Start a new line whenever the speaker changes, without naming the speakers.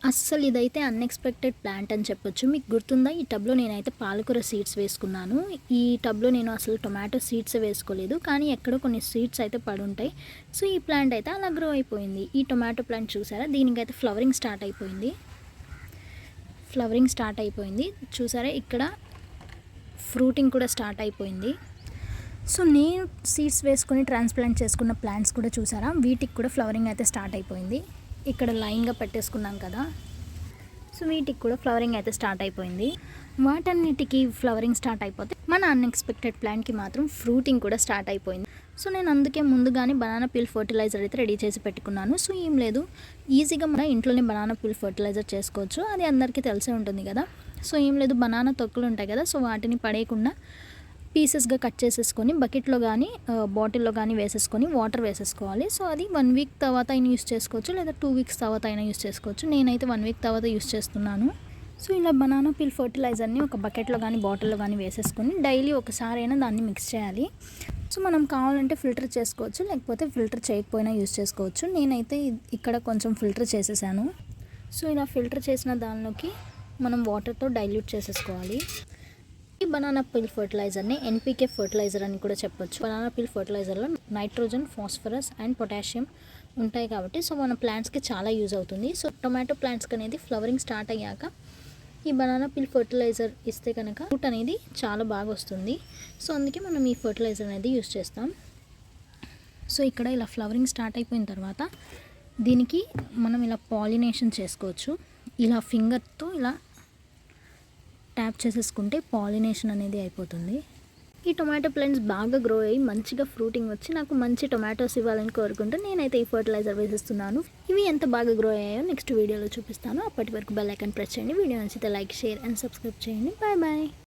అస్సలు ఇదైతే unexpected plant అని చెప్పొచ్చు. మీకు గుర్తుందా? ఈ టబ్‌లో నేనైతే పాలకూర సీడ్స్ వేసుకున్నాను. ఈ టబ్‌లో నేను అసలు టొమాటో సీడ్సే వేసుకోలేదు. కానీ ఎక్కడో కొన్ని సీడ్స్ అయితే పడుంటాయి. సో, ఈ ప్లాంట్ అయితే అలా గ్రో అయిపోయింది. ఈ టొమాటో ప్లాంట్ చూసారా? దీనికైతే ఫ్లవరింగ్ స్టార్ట్ అయిపోయింది. చూసారా? ఇక్కడ ఫ్రూటింగ్ కూడా స్టార్ట్ అయిపోయింది. సో, నేను సీడ్స్ వేసుకొని ట్రాన్స్‌ప్లాంట్ చేసుకున్న ప్లాంట్స్ కూడా చూసారా? వీటికి కూడా ఫ్లవరింగ్ అయితే స్టార్ట్ అయిపోయింది. ఇక్కడ లైన్‌గా పెట్టేసుకున్నాం కదా! సో, వీటికి కూడా ఫ్లవరింగ్ అయితే స్టార్ట్ అయిపోయింది. వాటన్నిటికి ఫ్లవరింగ్ స్టార్ట్ అయిపోతే మన అన్‌ఎక్స్‌పెక్టెడ్ ప్లాంట్‌కి మాత్రం ఫ్రూటింగ్ కూడా స్టార్ట్ అయిపోయింది. సో, నేను అందుకే ముందుగానే బనానా పీల్ ఫర్టిలైజర్ అయితే రెడీ చేసి పెట్టుకున్నాను. సో, ఏం లేదు, ఈజీగా మన ఇంట్లోనే బనానా పీల్ ఫర్టిలైజర్ చేసుకోవచ్చు. అది అందరికీ తెలిసే ఉంటుంది కదా! సో, ఏం లేదు, బనానా తొక్కలు ఉంటాయి కదా! సో, వాటిని పడేయకుండా పీసెస్గా కట్ చేసేసుకొని బకెట్లో కానీ బాటిల్లో కానీ వేసేసుకొని వాటర్ వేసేసుకోవాలి. సో, అది 1 వీక్ తర్వాత అయినా యూస్ చేసుకోవచ్చు, లేదా 2 వీక్స్ తర్వాత అయినా యూస్ చేసుకోవచ్చు. నేనైతే 1 వీక్ తర్వాత యూస్ చేస్తున్నాను. సో, ఇలా బనానా పీల్ ఫర్టిలైజర్ని ఒక బకెట్లో కానీ బాటిల్లో కానీ వేసేసుకొని డైలీ ఒకసారైనా దాన్ని మిక్స్ చేయాలి. సో, మనం కావాలంటే ఫిల్టర్ చేసుకోవచ్చు, లేకపోతే ఫిల్టర్ చేయకపోయినా యూస్ చేసుకోవచ్చు. నేనైతే ఇక్కడ కొంచెం ఫిల్టర్ చేసేసాను. సో, ఇలా ఫిల్టర్ చేసిన దానిలోకి మనం వాటర్తో డైల్యూట్ చేసేసుకోవాలి. ఈ బనానా పీల్ ఫర్టిలైజర్ని ఎన్పీకే ఫర్టిలైజర్ అని కూడా చెప్పొచ్చు. బనానా పీల్ ఫర్టిలైజర్లో నైట్రోజన్, ఫాస్ఫరస్ అండ్ పొటాషియం ఉంటాయి కాబట్టి సో మన ప్లాంట్స్కి చాలా యూజ్ అవుతుంది. సో టొమాటో ప్లాంట్స్కి అనేది ఫ్లవరింగ్ స్టార్ట్ అయ్యాక ఈ బనానా పీల్ ఫర్టిలైజర్ ఇస్తే కనుక ఫ్రూట్ అనేది చాలా బాగా వస్తుంది. సో అందుకే మనం ఈ ఫర్టిలైజర్ అనేది యూజ్ చేస్తాం. సో ఇక్కడ ఇలా ఫ్లవరింగ్ స్టార్ట్ అయిపోయిన తర్వాత దీనికి మనం ఇలా పాలినేషన్ చేసుకోవచ్చు. ఇలా ఫింగర్తో ఇలా ట్యాప్ చేసేసుకుంటే పాలినేషన్ అనేది అయిపోతుంది. ఈ టొమాటో ప్లాంట్స్ బాగా గ్రో అయ్యి మంచిగా ఫ్రూటింగ్ వచ్చి నాకు మంచి టొమాటోస్ ఇవ్వాలని కోరుకుంటూ నేనైతే ఈ ఫర్టిలైజర్ వేసేస్తున్నాను. ఇవి ఎంత బాగా గ్రో అయ్యాయో నెక్స్ట్ వీడియోలో చూపిస్తాను. అప్పటి వరకు బెల్ ఐకాన్ ప్రెస్ చేయండి. వీడియో నచ్చితే లైక్, షేర్ అండ్ సబ్స్క్రైబ్ చేయండి. Bye bye.